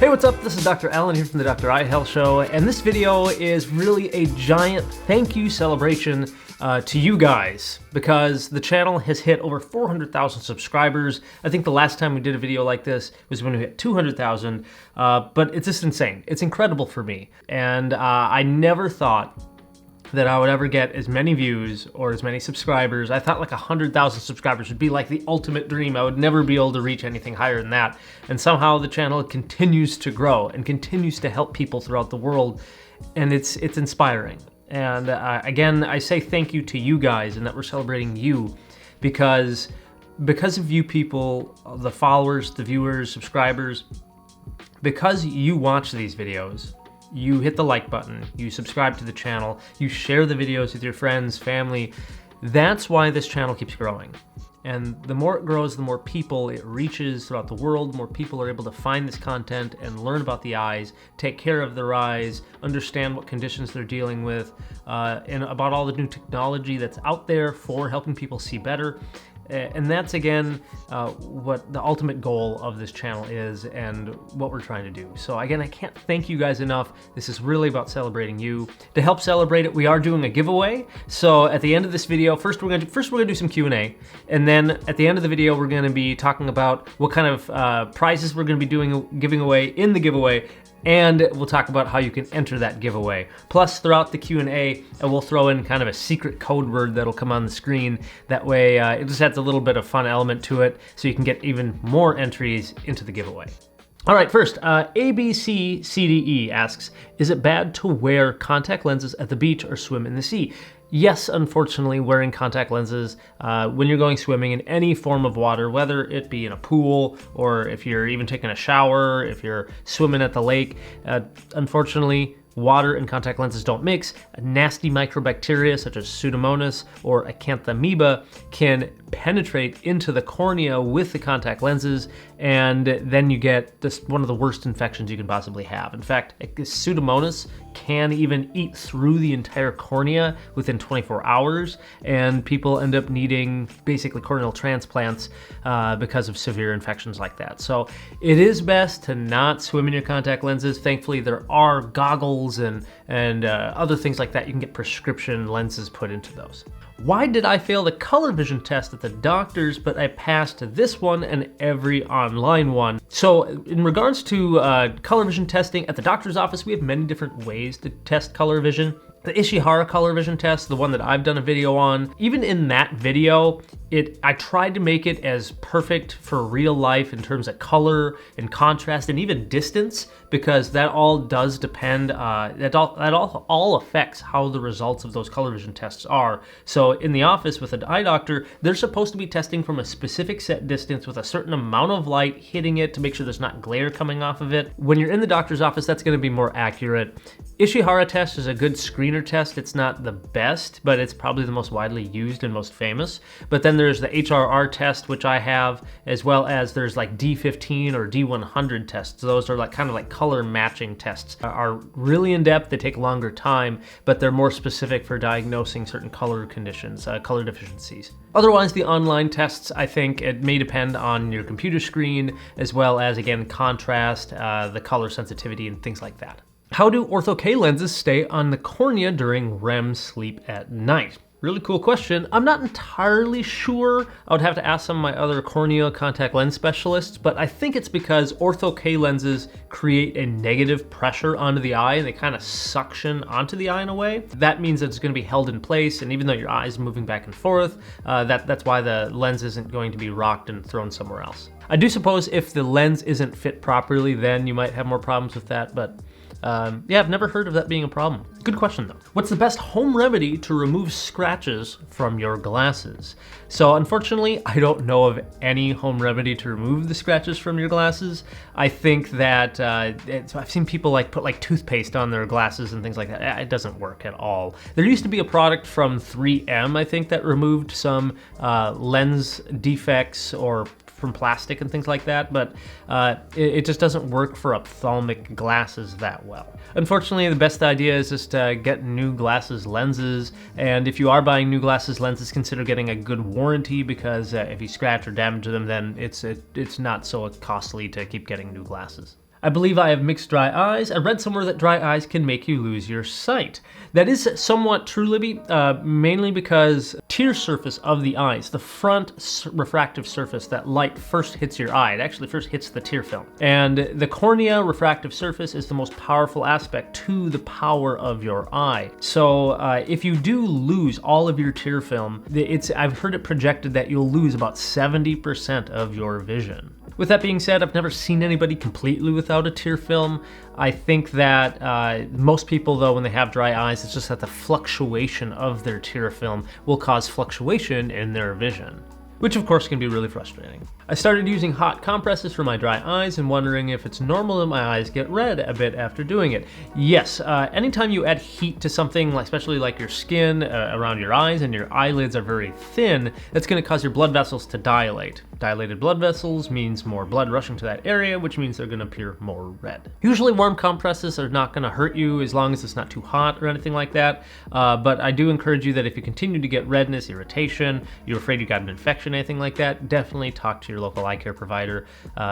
Hey, what's up? This is Dr. Alan here from the Doctoreyehealth Show, and this video is really a giant thank you celebration to you guys, because the channel has hit over 400,000 subscribers. I think the last time we did a video like this was when we hit 200,000, but it's just insane. It's incredible for me, and I never thought that I would ever get as many views or as many subscribers. I thought like 100,000 subscribers would be like the ultimate dream. I would never be able to reach anything higher than that. And somehow the channel continues to grow and continues to help people throughout the world. And it's inspiring. And again, I say thank you to you guys and that we're celebrating you because of you people, the followers, the viewers, subscribers, because you watch these videos, you hit the like button, you subscribe to the channel, you share the videos with your friends, family. That's why this channel keeps growing. And the more it grows, the more people it reaches throughout the world, the more people are able to find this content and learn about the eyes, take care of their eyes, understand what conditions they're dealing with, and about all the new technology that's out there for helping people see better. And that's, again, what the ultimate goal of this channel is and what we're trying to do. So again, I can't thank you guys enough. This is really about celebrating you. To help celebrate it, we are doing a giveaway. So at the end of this video, first we're gonna do some Q&A, and then at the end of the video, we're gonna be talking about what kind of prizes we're gonna be giving away in the giveaway, and we'll talk about how you can enter that giveaway. Plus, throughout the Q&A, we'll throw in kind of a secret code word that'll come on the screen. That way, it just adds a little bit of fun element to it, so you can get even more entries into the giveaway. All right, first, ABCCDE asks, is it bad to wear contact lenses at the beach or swim in the sea? Yes, unfortunately, wearing contact lenses when you're going swimming in any form of water, whether it be in a pool or if you're even taking a shower, if you're swimming at the lake, unfortunately, water and contact lenses don't mix. Nasty microbacteria such as Pseudomonas or Acanthamoeba can penetrate into the cornea with the contact lenses, and then you get one of the worst infections you can possibly have. In fact, Pseudomonas can even eat through the entire cornea within 24 hours, and people end up needing basically corneal transplants because of severe infections like that. So it is best to not swim in your contact lenses. Thankfully, there are goggles and other things like that. You can get prescription lenses put into those. Why did I fail the color vision test at the doctor's, but I passed this one and every online one? So in regards to color vision testing at the doctor's office, we have many different ways to test color vision. The Ishihara color vision test, the one that I've done a video on, even in that video, I tried to make it as perfect for real life in terms of color and contrast and even distance, because that all does depend, that all affects how the results of those color vision tests are. So in the office with an eye doctor, they're supposed to be testing from a specific set distance with a certain amount of light hitting it to make sure there's not glare coming off of it. When you're in the doctor's office, that's gonna be more accurate. Ishihara test is a good screener test. It's not the best, but it's probably the most widely used and most famous. But then there's the HRR test, which I have, as well as there's like D15 or D100 tests. Those are like kind of like color matching tests. Are really in depth, they take longer time, but they're more specific for diagnosing certain color conditions, color deficiencies. Otherwise, the online tests, I think it may depend on your computer screen, as well as, again, contrast, the color sensitivity, and things like that. How do ortho K lenses stay on the cornea during REM sleep at night? Really cool question. I'm not entirely sure. I would have to ask some of my other corneal contact lens specialists, but I think it's because ortho K lenses create a negative pressure onto the eye and they kind of suction onto the eye in a way. That means that it's going to be held in place, and even though your eye is moving back and forth, that's why the lens isn't going to be rocked and thrown somewhere else. I do suppose if the lens isn't fit properly, then you might have more problems with that, but yeah, I've never heard of that being a problem. Good question though. What's the best home remedy to remove scratches from your glasses? So unfortunately, I don't know of any home remedy to remove the scratches from your glasses. I think that I've seen people put like toothpaste on their glasses and things like that. It doesn't work at all. There used to be a product from 3M, I think, that removed some lens defects or from plastic and things like that, but it just doesn't work for ophthalmic glasses that well. Unfortunately, the best idea is just to get new glasses lenses, and if you are buying new glasses lenses, consider getting a good warranty, because if you scratch or damage them, then it's not so costly to keep getting new glasses. I believe I have mixed dry eyes. I read somewhere that dry eyes can make you lose your sight. That is somewhat true, Libby, mainly because tear surface of the eyes, the front refractive surface, that light first hits your eye. It actually first hits the tear film. And the cornea refractive surface is the most powerful aspect to the power of your eye. So if you do lose all of your tear film, I've heard it projected that you'll lose about 70% of your vision. With that being said, I've never seen anybody completely without a tear film. I think that most people, though, when they have dry eyes, it's just that the fluctuation of their tear film will cause fluctuation in their vision, which of course can be really frustrating. I started using hot compresses for my dry eyes and wondering if it's normal that my eyes get red a bit after doing it. Yes, anytime you add heat to something, especially like your skin around your eyes and your eyelids are very thin, that's going to cause your blood vessels to dilate. Dilated blood vessels means more blood rushing to that area, which means they're going to appear more red. Usually warm compresses are not going to hurt you as long as it's not too hot or anything like that, but I do encourage you that if you continue to get redness, irritation, you're afraid you got an infection, anything like that, definitely talk to your local eye care provider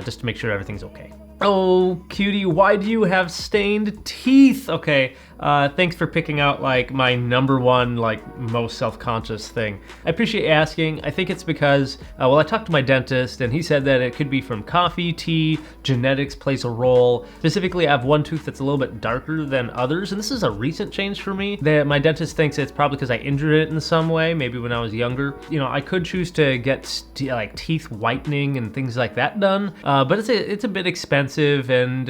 just to make sure everything's okay. Oh, cutie, why do you have stained teeth? Okay, thanks for picking out like my number one, like most self-conscious thing. I appreciate asking. I think it's because, well, I talked to my dentist and he said that it could be from coffee, tea, genetics plays a role. Specifically, I have one tooth that's a little bit darker than others, and this is a recent change for me. My dentist thinks it's probably because I injured it in some way, maybe when I was younger. You know, I could choose to get like teeth whitening and things like that done, but it's a bit expensive. And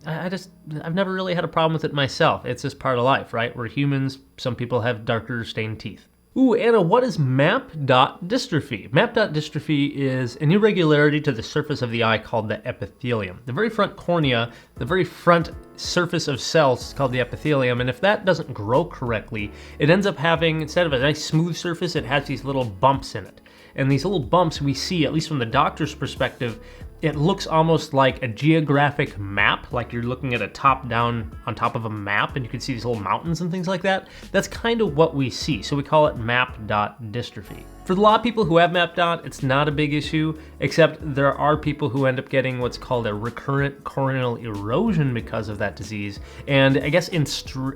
I've never really had a problem with it myself. It's just part of life, right? We're humans. Some people have darker stained teeth. Ooh, Anna, what is map dot dystrophy? Map dot dystrophy is an irregularity to the surface of the eye called the epithelium. The very front cornea, the very front surface of cells is called the epithelium, and if that doesn't grow correctly, it ends up having, instead of a nice smooth surface, it has these little bumps in it. And these little bumps we see, at least from the doctor's perspective, it looks almost like a geographic map, like you're looking at a top down on top of a map and you can see these little mountains and things like that. That's kind of what we see, so we call it map dot dystrophy. For a lot of people who have map dot, it's not a big issue, except there are people who end up getting what's called a recurrent corneal erosion because of that disease. And I guess in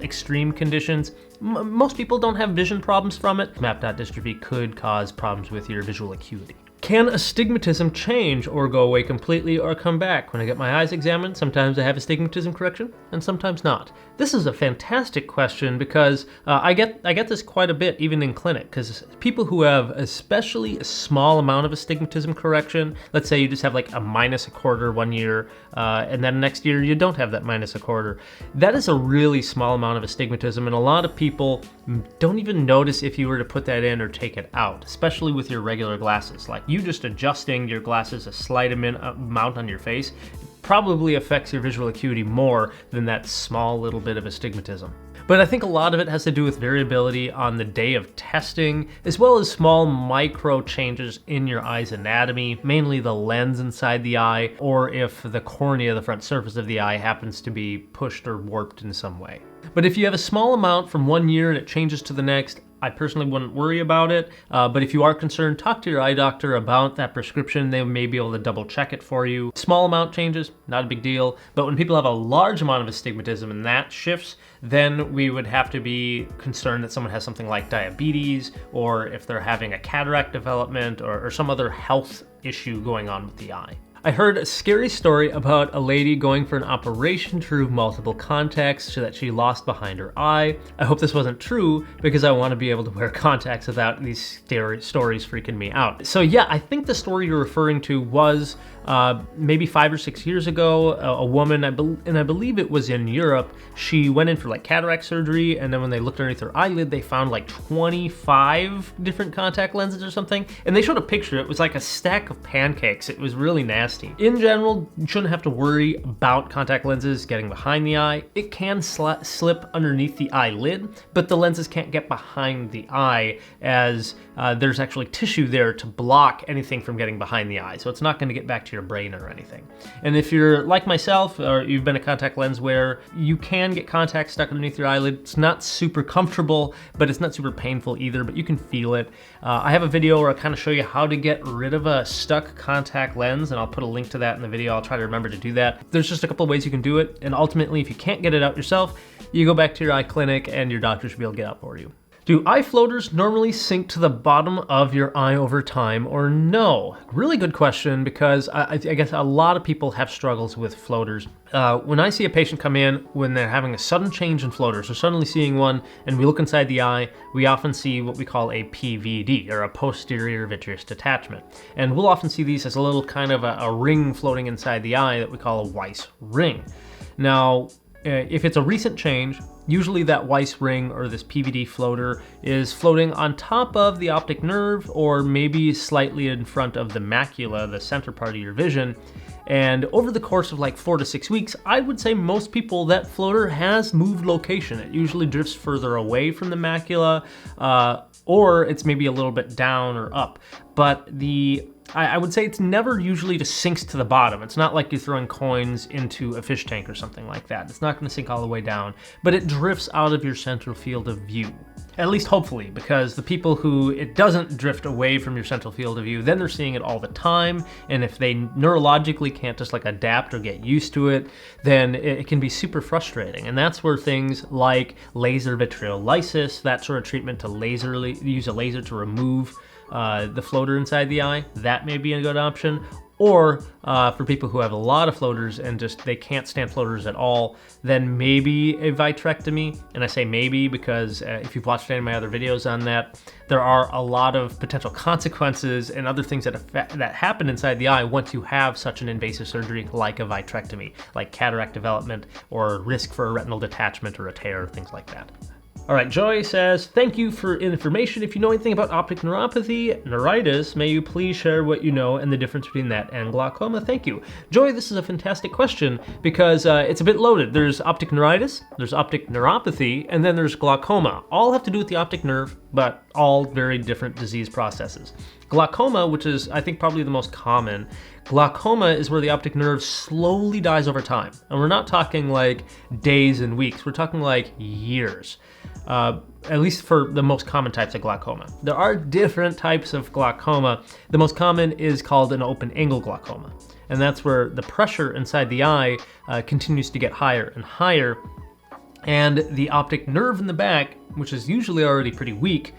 extreme conditions, most people don't have vision problems from it. Map dot dystrophy could cause problems with your visual acuity. Can astigmatism change or go away completely or come back? When I get my eyes examined, sometimes I have astigmatism correction and sometimes not. This is a fantastic question because I get this quite a bit even in clinic, because people who have especially a small amount of astigmatism correction, let's say you just have like a -1/4 1 year and then next year you don't have that -1/4, that is a really small amount of astigmatism, and a lot of people don't even notice if you were to put that in or take it out, especially with your regular glasses. Like you just adjusting your glasses a slight amount on your face probably affects your visual acuity more than that small little bit of astigmatism. But I think a lot of it has to do with variability on the day of testing, as well as small micro changes in your eye's anatomy, mainly the lens inside the eye, or if the cornea, the front surface of the eye, happens to be pushed or warped in some way. But if you have a small amount from 1 year and it changes to the next, I personally wouldn't worry about it, but if you are concerned, talk to your eye doctor about that prescription. They may be able to double check it for you. Small amount changes, not a big deal, but when people have a large amount of astigmatism and that shifts, then we would have to be concerned that someone has something like diabetes, or if they're having a cataract development or some other health issue going on with the eye. I heard a scary story about a lady going for an operation to remove multiple contacts so that she lost behind her eye. I hope this wasn't true because I want to be able to wear contacts without these stories freaking me out. So yeah, I think the story you're referring to was maybe 5 or 6 years ago, a woman, and I believe it was in Europe, she went in for like cataract surgery, and then when they looked underneath her eyelid, they found like 25 different contact lenses or something, and they showed a picture. It was like a stack of pancakes. It was really nasty. In general, you shouldn't have to worry about contact lenses getting behind the eye. It can slip underneath the eyelid, but the lenses can't get behind the eye as there's actually tissue there to block anything from getting behind the eye, so it's not going to get back to your brain or anything. And if you're like myself, or you've been a contact lens wearer, you can get contacts stuck underneath your eyelid. It's not super comfortable, but it's not super painful either, but you can feel it. I have a video where I kind of show you how to get rid of a stuck contact lens, and I'll put put a link to that in the video. I'll try to remember to do that. There's just a couple of ways you can do it, and ultimately, if you can't get it out yourself, you go back to your eye clinic and your doctor should be able to get it out for you. Do eye floaters normally sink to the bottom of your eye over time or no? Really good question, because I guess a lot of people have struggles with floaters. When I see a patient come in when they're having a sudden change in floaters, or suddenly seeing one, and we look inside the eye, we often see what we call a PVD, or a posterior vitreous detachment. And we'll often see these as a little kind of a ring floating inside the eye that we call a Weiss ring. Now, if it's a recent change, usually that Weiss ring or this PVD floater is floating on top of the optic nerve, or maybe slightly in front of the macula, the center part of your vision. And over the course of like 4 to 6 weeks, I would say most people, that floater has moved location. It usually drifts further away from the macula, or it's maybe a little bit down or up. But I would say it's never usually just sinks to the bottom. It's not like you're throwing coins into a fish tank or something like that. It's not going to sink all the way down, but it drifts out of your central field of view. At least hopefully, because the people who it doesn't drift away from your central field of view, then they're seeing it all the time. And if they neurologically can't just like adapt or get used to it, then it can be super frustrating. And that's where things like laser vitreolysis, that sort of treatment to use a laser to remove the floater inside the eye, that may be a good option. Or for people who have a lot of floaters and just they can't stand floaters at all, then maybe a vitrectomy. And I say maybe because if you've watched any of my other videos on that, there are a lot of potential consequences and other things that happen inside the eye once you have such an invasive surgery like a vitrectomy, like cataract development or risk for a retinal detachment or a tear, things like that. All right, Joy says, thank you for information. If you know anything about optic neuropathy, neuritis, may you please share what you know and the difference between that and glaucoma? Thank you. Joy, this is a fantastic question because it's a bit loaded. There's optic neuritis, there's optic neuropathy, and then there's glaucoma. All have to do with the optic nerve, but all very different disease processes. Glaucoma, which is I think probably the most common, glaucoma is where the optic nerve slowly dies over time. And we're not talking like days and weeks, we're talking like years. At least for the most common types of glaucoma. There are different types of glaucoma. The most common is called an open angle glaucoma. And that's where the pressure inside the eye continues to get higher and higher. And the optic nerve in the back, which is usually already pretty weak,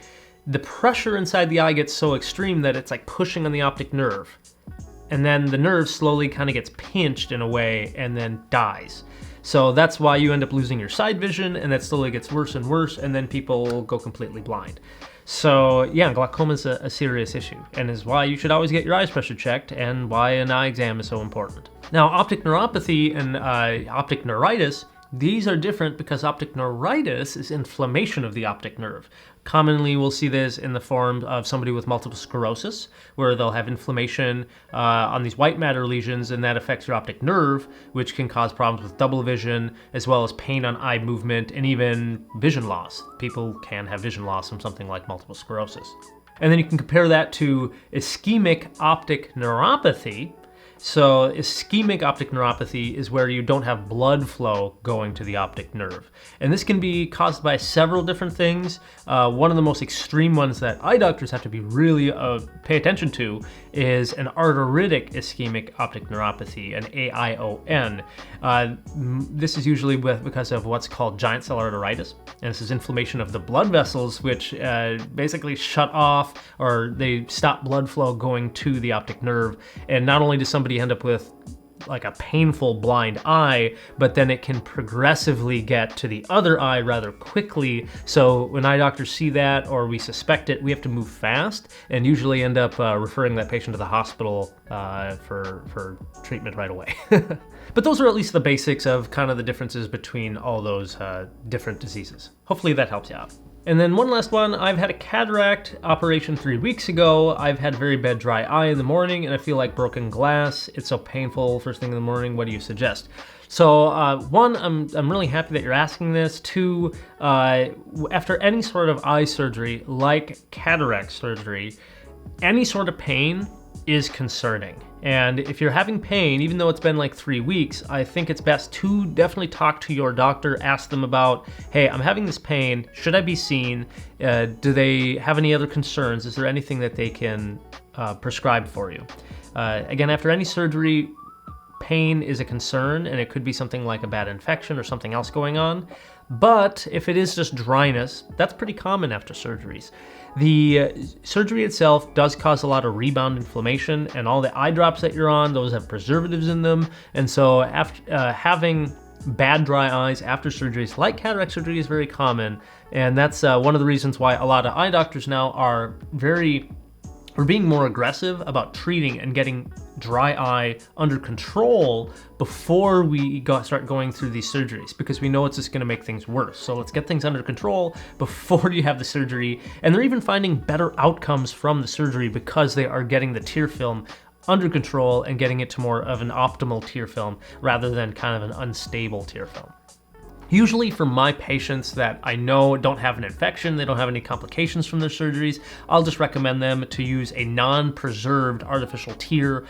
the pressure inside the eye gets so extreme that it's like pushing on the optic nerve. And then the nerve slowly kind of gets pinched in a way and then dies. So that's why you end up losing your side vision, and that slowly gets worse and worse, and then people go completely blind. So yeah, glaucoma is a serious issue, and is why you should always get your eyes pressure checked, and why an eye exam is so important. Now, optic neuropathy and optic neuritis, these are different because optic neuritis is inflammation of the optic nerve. Commonly, we'll see this in the form of somebody with multiple sclerosis, where they'll have inflammation on these white matter lesions, and that affects your optic nerve, which can cause problems with double vision, as well as pain on eye movement, and even vision loss. People can have vision loss from something like multiple sclerosis. And then you can compare that to ischemic optic neuropathy. So ischemic optic neuropathy is where you don't have blood flow going to the optic nerve. And this can be caused by several different things. One of the most extreme ones that eye doctors have to be really pay attention to is an arteritic ischemic optic neuropathy, an AION. This is usually because of what's called giant cell arteritis. And this is inflammation of the blood vessels, which basically shut off, or they stop blood flow going to the optic nerve. And not only does somebody end up with like a painful blind eye, but then it can progressively get to the other eye rather quickly. So when eye doctors see that, or we suspect it, we have to move fast and usually end up referring that patient to the hospital for treatment right away. But those are at least the basics of kind of the differences between all those different diseases. Hopefully that helps you out. And then one last one, I've had a cataract operation 3 weeks ago. I've had very bad dry eye in the morning and I feel like broken glass. It's so painful first thing in the morning. What do you suggest? So one, I'm really happy that you're asking this. Two, after any sort of eye surgery like cataract surgery, any sort of pain is concerning. And if you're having pain, even though it's been like 3 weeks, I think it's best to definitely talk to your doctor, ask them about, hey, I'm having this pain, should I be seen? Do they have any other concerns? Is there anything that they can prescribe for you? Again, after any surgery, pain is a concern, and it could be something like a bad infection or something else going on. But if it is just dryness, that's pretty common after surgeries. The surgery itself does cause a lot of rebound inflammation, and all the eye drops that you're on, those have preservatives in them. And so after having bad dry eyes after surgeries like cataract surgery is very common. And that's one of the reasons why a lot of eye doctors now are being more aggressive about treating and getting dry eye under control before we start going through these surgeries, because we know it's just going to make things worse. So let's get things under control before you have the surgery. And they're even finding better outcomes from the surgery because they are getting the tear film under control and getting it to more of an optimal tear film rather than kind of an unstable tear film. Usually for my patients that I know don't have an infection, they don't have any complications from their surgeries, I'll just recommend them to use a non-preserved artificial tear,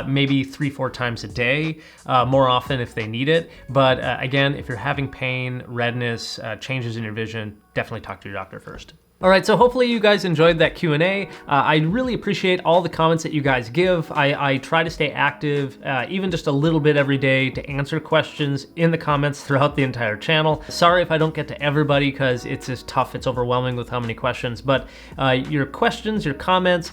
maybe 3-4 times a day, more often if they need it. But again, if you're having pain, redness, changes in your vision, definitely talk to your doctor first. All right, so hopefully you guys enjoyed that Q&A. I really appreciate all the comments that you guys give. I try to stay active, even just a little bit every day, to answer questions in the comments throughout the entire channel. Sorry if I don't get to everybody, because it's just tough. It's overwhelming with how many questions. But your questions, your comments,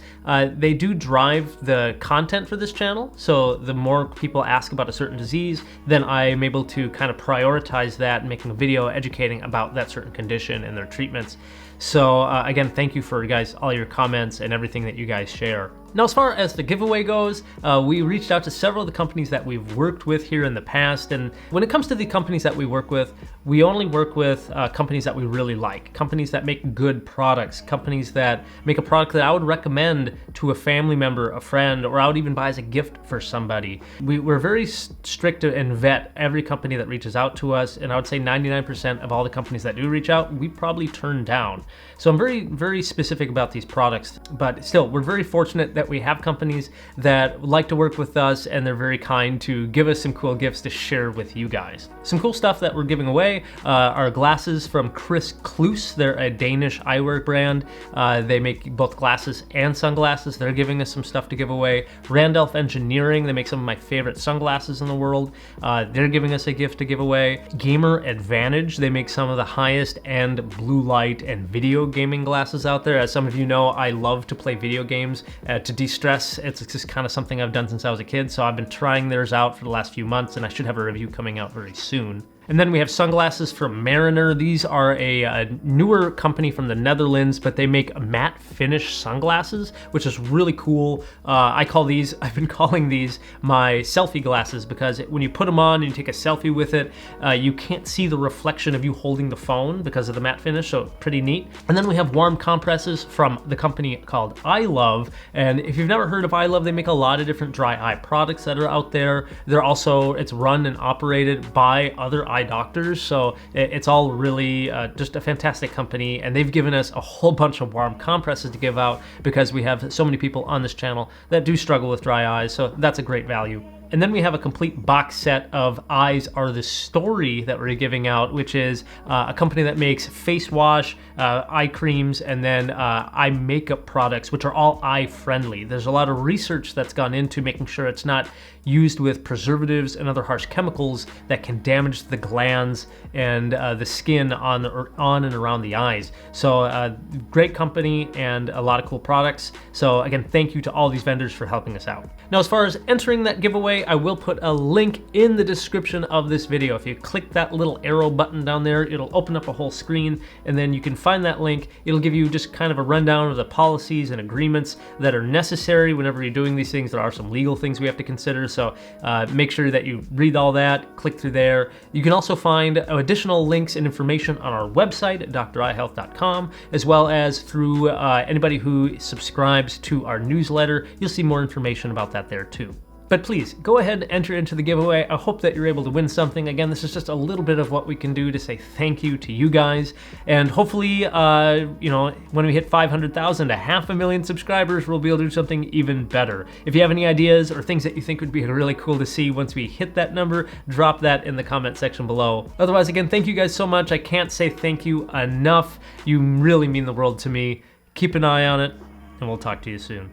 they do drive the content for this channel. So the more people ask about a certain disease, then I'm able to kind of prioritize that, making a video educating about that certain condition and their treatments. So again, thank you for all your comments and everything that you guys share. Now, as far as the giveaway goes, we reached out to several of the companies that we've worked with here in the past. And when it comes to the companies that we work with, we only work with companies that we really like, companies that make good products, companies that make a product that I would recommend to a family member, a friend, or I would even buy as a gift for somebody. We're very strict and vet every company that reaches out to us. And I would say 99% of all the companies that do reach out, we probably turn down. So I'm very, very specific about these products, but still, we're very fortunate that we have companies that like to work with us, and they're very kind to give us some cool gifts to share with you guys. Some cool stuff that we're giving away are glasses from Chris Kloos. They're a Danish eyewear brand. They make both glasses and sunglasses. They're giving us some stuff to give away. Randolph Engineering, they make some of my favorite sunglasses in the world. They're giving us a gift to give away. Gamer Advantage, they make some of the highest end blue light and video gaming glasses out there. As some of you know, I love to play video games to de-stress. It's just kind of something I've done since I was a kid, so I've been trying theirs out for the last few months, and I should have a review coming out very soon. And then we have sunglasses from Mariner. These are a newer company from the Netherlands, but they make matte finish sunglasses, which is really cool. I've been calling these my selfie glasses, because when you put them on and you take a selfie with it, you can't see the reflection of you holding the phone because of the matte finish, so pretty neat. And then we have warm compresses from the company called iLove. And if you've never heard of iLove, they make a lot of different dry eye products that are out there. It's run and operated by other eye doctors, so it's all really just a fantastic company, and they've given us a whole bunch of warm compresses to give out because we have so many people on this channel that do struggle with dry eyes, so that's a great value. And then we have a complete box set of Eyes Are the Story that we're giving out, which is a company that makes face wash, eye creams, and then eye makeup products, which are all eye friendly. There's a lot of research that's gone into making sure it's not used with preservatives and other harsh chemicals that can damage the glands and the skin on and around the eyes. So great company and a lot of cool products. So again, thank you to all these vendors for helping us out. Now, as far as entering that giveaway, I will put a link in the description of this video. If you click that little arrow button down there, it'll open up a whole screen, and then you can find that link. It'll give you just kind of a rundown of the policies and agreements that are necessary whenever you're doing these things. There are some legal things we have to consider, so make sure that you read all that, click through there. You can also find additional links and information on our website at Doctoreyehealth.com, as well as through anybody who subscribes to our newsletter. You'll see more information about that there too. But please, go ahead and enter into the giveaway. I hope that you're able to win something. Again, this is just a little bit of what we can do to say thank you to you guys. And hopefully, when we hit 500,000 to 500,000 subscribers, we'll be able to do something even better. If you have any ideas or things that you think would be really cool to see once we hit that number, drop that in the comment section below. Otherwise, again, thank you guys so much. I can't say thank you enough. You really mean the world to me. Keep an eye on it, and we'll talk to you soon.